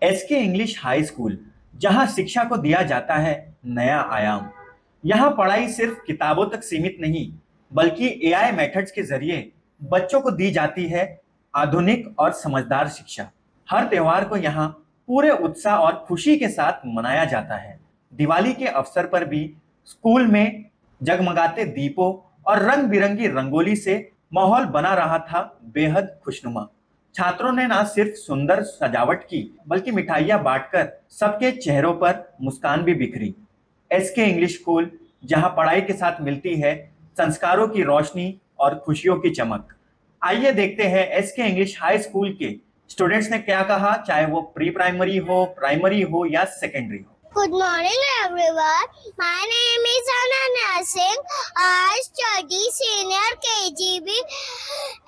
SK English high school, जहां शिक्षा को दिया जाता है नया आयाम। यहाँ पढ़ाई सिर्फ किताबों तक सीमित नहीं, बल्कि एआई मेथड्स के जरिए बच्चों को दी जाती है आधुनिक और समझदार शिक्षा। हर त्योहार को यहाँ पूरे उत्साह और खुशी के साथ मनाया जाता है। दिवाली के अवसर पर भी स्कूल में जगमगाते दीपों और रंग बिरंगी रंगोली से माहौल बना रहा था बेहद खुशनुमा। छात्रों ने ना सिर्फ सुंदर सजावट की, बल्कि मिठाइयां बांटकर सबके चेहरों पर मुस्कान भी बिखरी। एसके इंग्लिश स्कूल, जहां पढ़ाई के साथ मिलती है संस्कारों की रोशनी और खुशियों की चमक। आइए देखते हैं एसके इंग्लिश हाई स्कूल के स्टूडेंट्स ने क्या कहा, चाहे वो प्री प्राइमरी हो, प्राइमरी हो या सेकेंडरी हो। Good morning, everyone. My name is Ananya Singh. I study senior KGB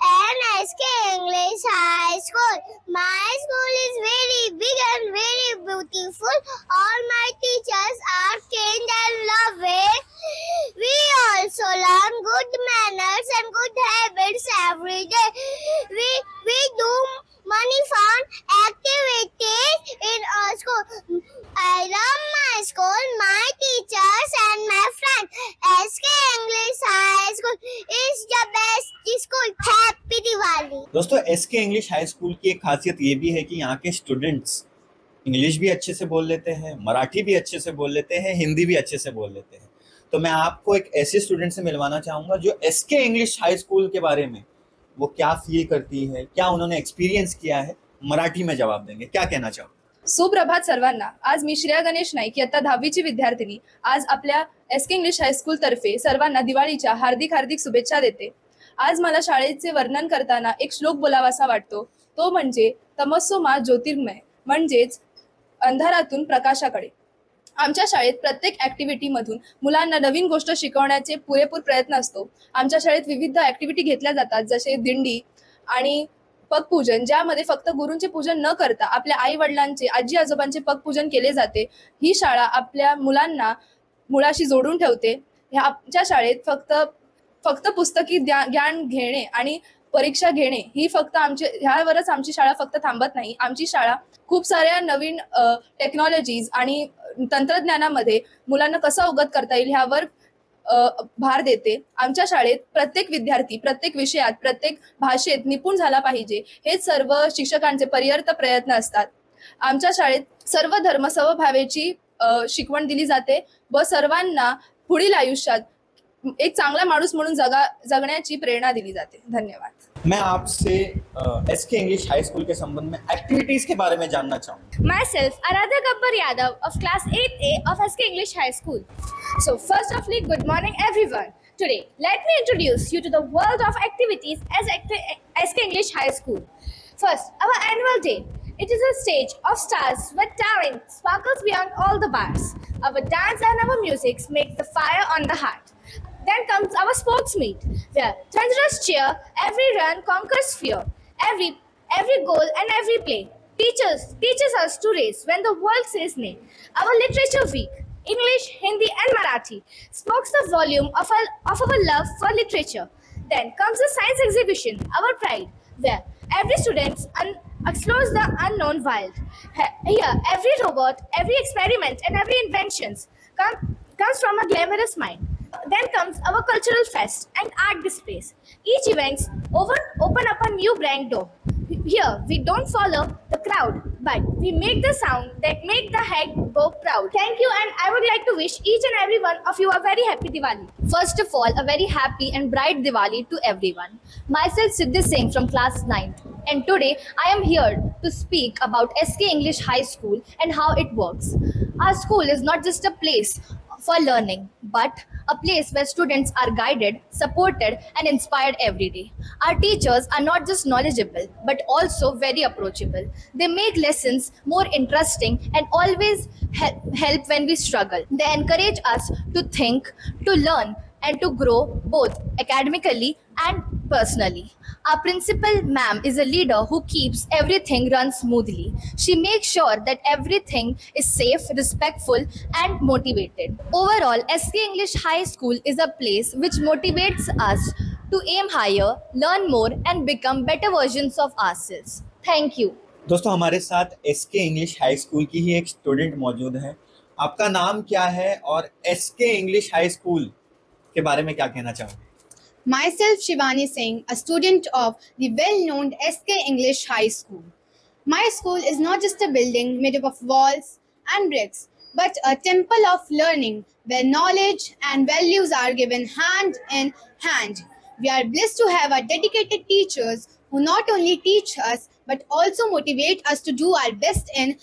and SK English High School. My school is very big and very beautiful. All my teachers are kind and loving. We also learn good manners and good habits every day. We do many fun activities in our school. I love my school, my teachers and my friends. SK English High School is the best school. Happy Diwali. दोस्तों, SK English high school की एक खासियत ये भी है कि यहाँ के स्टूडेंट्स इंग्लिश भी अच्छे से बोल लेते हैं, मराठी भी अच्छे से बोल लेते हैं, हिंदी भी अच्छे से बोल लेते हैं। तो मैं आपको एक ऐसे स्टूडेंट से मिलवाना चाहूँगा जो एसके इंग्लिश हाई स्कूल के बारे में वो क्या फील करती है, क्या उन्होंने एक्सपिरियन्स किया है, मराठी में जवाब देंगे। क्या कहना चाहो? सुप्रभात सर्वांना। आज मी श्रेया गणेश नाईक, इयत्ता 10वीची विद्यार्थिनी, आज आपल्या एसके इंग्लिश हायस्कूल तर्फे सर्वांना दिवाळीच्या हार्दिक हार्दिक शुभेच्छा देते। आज मला शाळेचे वर्णन करताना एक श्लोक बोलावासा वाटतो, तो म्हणजे तमस्सो मा ज्योतिर्मय, म्हणजेच अंधारातून प्रकाशाकडे। आमच्या शाळेत प्रत्येक ॲक्टिव्हिटीमधून मुलांना नवीन गोष्ट शिकवण्याचे पुरेपूर प्रयत्न असतो। आमच्या शाळेत विविध ॲक्टिव्हिटी घेतल्या जातात, जसे दिंडी आणि पगपूजन, ज्यामध्ये फक्त गुरूंचे पूजन न करता आपल्या आई वडिलांचे, आजी आजोबांचे पगपूजन केले जाते। ही शाळा आपल्या मुलांना मुळाशी जोडून ठेवते। आमच्या शाळेत फक्त पुस्तकी ज्ञान घेणे आणि परीक्षा घेणे ही फक्त ह्यावरच आमची शाळा फक्त थांबत नाही। आमची शाळा खूप साऱ्या नवीन टेक्नॉलॉजीज आणि तंत्रज्ञानामध्ये मुलांना कसं अवगत करता येईल ह्यावर भार देते। आमच्या शाळेत प्रत्येक विद्यार्थी प्रत्येक विषयात, प्रत्येक भाषेत निपुण झाला पाहिजे, हेच सर्व शिक्षकांचे पर्यंत प्रयत्न असतात। आमच्या शाळेत सर्व धर्म समभावेची शिकवण दिली जाते व सर्वांना पुढील आयुष्यात एक चांगला माणूस म्हणून जगण्याची प्रेरणा दिली जाते। धन्यवाद। मैं आपसे एसके इंग्लिश हाई स्कूल के संबंध में एक्टिविटीज के बारे में जानना चाहूँगा। Myself, Aradhya Gabbar Yadav of class 8A of SK English High School. So first of all, good morning everyone. Today, let me introduce you to the world of activities as SK English High School. First, our annual day. It is a stage of stars where talent sparkles beyond all the bars. Our dance and our music make the fire on the heart. Then comes our sports meet, where thunderous cheer, every run conquers fear, every goal and every play teaches us to race when the world says nay. Our literature week, English, Hindi and Marathi, smokes the volume of our love for literature. Then comes the science exhibition, our pride, where every student explores the unknown wild. Here, every robot, every experiment and every invention comes from a glamorous mind. Then comes our cultural fest and art displays. Each event open up a new brand door. Here we don't follow the crowd, but we make the sound that make the head go proud. Thank you, and I would like to wish each and every one of you a very happy Diwali. First of all, a very happy and bright Diwali to everyone. Myself Siddhi Singh from class 9th, and today I am here to speak about SK English High School and how it works. Our school is not just a place for learning, but a place where students are guided, supported and inspired every day. Our teachers are not just knowledgeable, but also very approachable. They make lessons more interesting and always help when we struggle. They encourage us to think, to learn and to grow both academically and personally. Our principal ma'am is a leader who keeps everything run smoothly. She makes sure that everything is safe, respectful and motivated. Overall, SK English High School is a place which motivates us to aim higher, learn more and become better versions of ourselves. Thank you. दोस्तों हमारे साथ SK English high school की ही एक student मौजूद है। आपका नाम क्या है और एसके इंग्लिश हाई स्कूल के बारे में क्या कहना चाहोगे? Myself, Shivani Singh, a student of the well known SK English High School. My school is not just a building made up of walls and bricks, but a temple of learning where knowledge and values are given hand in hand. We are blessed to have our dedicated teachers who not only teach us but also motivate us to do our best in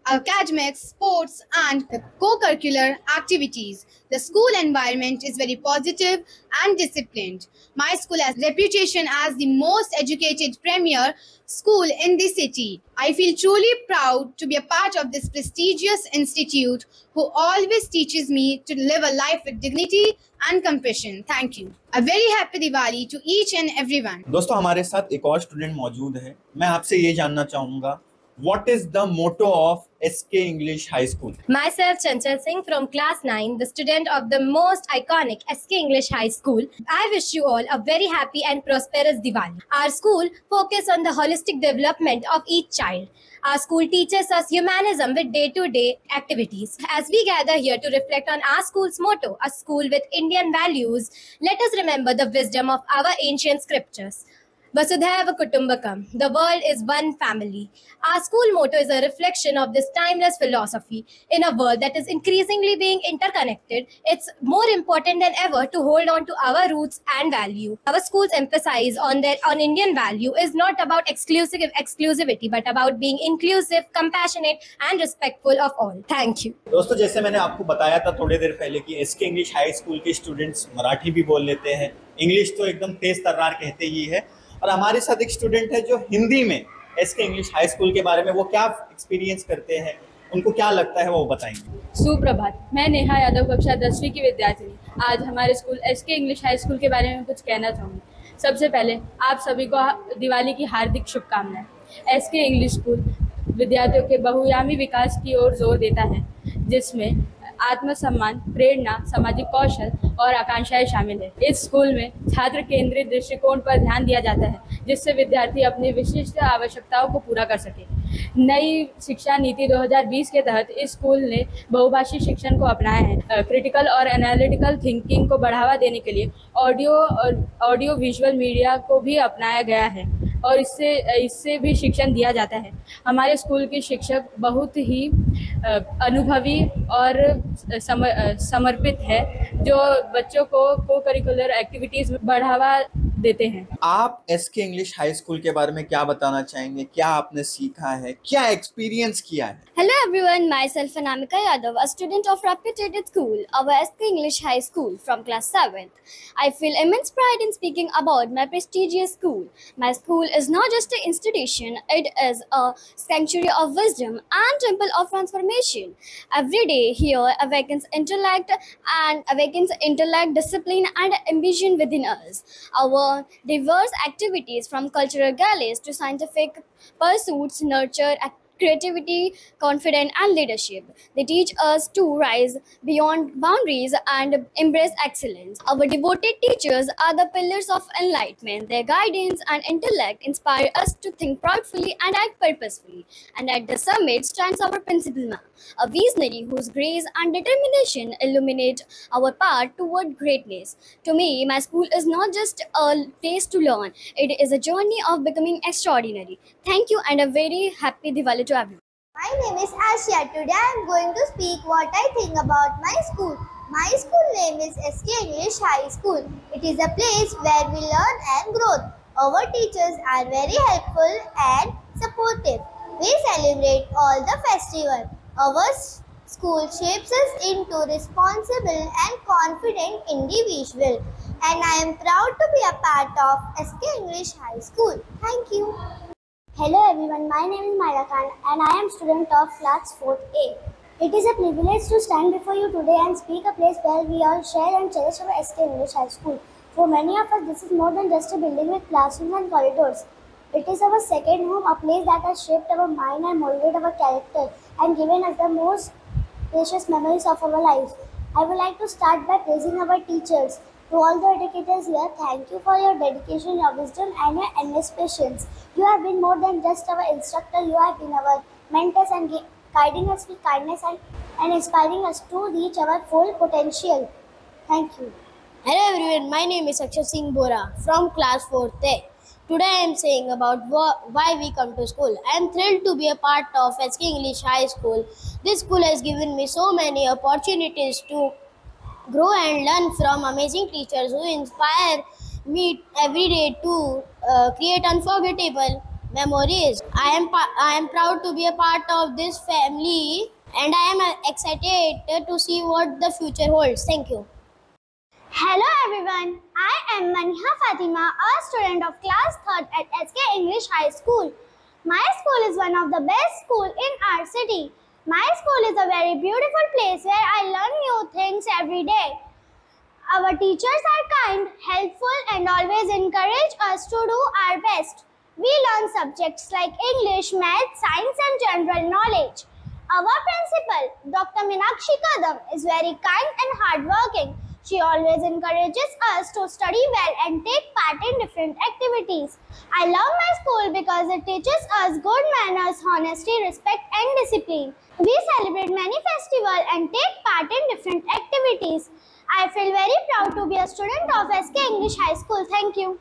academics, sports, and the co-curricular activities. The school environment is very positive and disciplined. My school has reputation as the most educated premier school in the city. I feel truly proud to be a part of this prestigious institute who always teaches me to live a life with dignity and compassion. Thank you. A very happy Diwali to each and everyone. दोस्तों हमारे साथ एक और student मौजूद है। मैं आपसे ये जानना चाहूँगा, what is the motto of SK English High School? Myself, Chanchal Singh from class 9, the student of the most iconic SK English High School. I wish you all a very happy and prosperous Diwali. Our school focuses on the holistic development of each child. Our school teaches us humanism with day-to-day activities. As we gather here to reflect on our school's motto, a school with Indian values, let us remember the wisdom of our ancient scriptures. Vasudhaiva Kutumbakam, the world is one family. Our school motto is a reflection of this timeless philosophy. In a world that is increasingly being interconnected, it's more important than ever to hold on to our roots and value. Our schools emphasize on Indian value is not about exclusivity, but about being inclusive, compassionate, and respectful of all. Thank you. दोस्तों जैसे मैंने आपको बताया था थोड़ी देर पहले कि SK English high school के स्टूडेंट्स मराठी भी बोल लेते हैं, इंग्लिश तो एकदम तेज तर्रार कहते ही है। और हमारे साथ एक स्टूडेंट है जो हिंदी में एसके इंग्लिश हाई स्कूल के बारे में वो क्या एक्सपीरियंस करते हैं, उनको क्या लगता है वो बताएंगे। सुप्रभात, मैं नेहा यादव कक्षा 10वीं की विद्यार्थिनी आज हमारे school SK English high school के बारे में कुछ कहना चाहूँगी। सबसे पहले आप सभी को दिवाली की हार्दिक शुभकामनाएं। एसके इंग्लिश स्कूल विद्यार्थियों के बहुआयामी विकास की ओर जोर देता है, जिसमें आत्मसम्मान, प्रेरणा, सामाजिक कौशल और आकांक्षाएं शामिल है। इस स्कूल में छात्र केंद्रित दृष्टिकोण पर ध्यान दिया जाता है, जिससे विद्यार्थी अपनी विशिष्ट आवश्यकताओं को पूरा कर सके। नई शिक्षा नीति 2020 के तहत इस स्कूल ने बहुभाषी शिक्षण को अपनाया है। क्रिटिकल और एनालिटिकल थिंकिंग को बढ़ावा देने के लिए ऑडियो विजुअल मीडिया को भी अपनाया गया है और इससे भी शिक्षण दिया जाता है। हमारे स्कूल के शिक्षक बहुत ही अनुभवी और समर्पित है, जो बच्चों को को करिकुलर एक्टिविटीज़ में बढ़ावा देते हैं। आप एसके इंग्लिश हाई स्कूल के बारे में क्या बताना चाहेंगे, क्या आपने सीखा है, क्या एक्सपीरियंस किया है? Hello everyone, myself Anamika Yadav, a student of Reputed School, our SK English High School from class 7th. I feel immense pride in speaking about my prestigious school. My school is not just an institution, it is a sanctuary of wisdom and temple of transformation. Every day here awakens intellect, discipline and ambition within us. Our diverse activities from cultural galleries to scientific pursuits nurture creativity, confidence, and leadership. They teach us to rise beyond boundaries and embrace excellence. Our devoted teachers are the pillars of enlightenment. Their guidance and intellect inspire us to think proudly and act purposefully. And at the summit stands our principal ma'am, a visionary whose grace and determination illuminate our path toward greatness. To me, my school is not just a place to learn, it is a journey of becoming extraordinary. Thank you and a very happy Diwali to everyone. My name is Asya. Today I am going to speak what I think about my school. My school name is SK English High School. It is a place where we learn and grow. Our teachers are very helpful and supportive. We celebrate all the festivals. Our school shapes us into responsible and confident individuals. And I am proud to be a part of SK English High School. Thank you. Hello everyone, my name is Myra Khan and I am student of class 4th A. It is a privilege to stand before you today and speak a place where we all share and cherish our SK English High School. For many of us, this is more than just a building with classrooms and corridors. It is our second home, a place that has shaped our mind and molded our character and given us the most precious memories of our lives. I would like to start by praising our teachers. To all the educators here, thank you for your dedication, your wisdom, and your endless patience. You have been more than just our instructor, you have been our mentors and guiding us with kindness and inspiring us to reach our full potential. Thank you. Hello everyone, my name is Akshay Singh Bora from class 4th A. Today I am saying about why we come to school. I am thrilled to be a part of SK English High School. This school has given me so many opportunities to grow and learn from amazing teachers who inspire me every day to create unforgettable memories. I am proud to be a part of this family and I am excited to see what the future holds. Thank you. Hello everyone, I am Maniha Fatima, a student of class 3rd at SK English High School. My school is one of the best schools in our city. My school is a very beautiful place where I learn new things every day. Our teachers are kind, helpful and always encourage us to do our best. We learn subjects like English, Math, Science and General Knowledge. Our principal, Dr. Meenakshi Kadam, is very kind and hardworking. She always encourages us to study well and take part in different activities. I love my school because it teaches us good manners, honesty, respect and discipline. We celebrate many festivals and take part in different activities. I feel very proud to be a student of SK English High School. Thank you.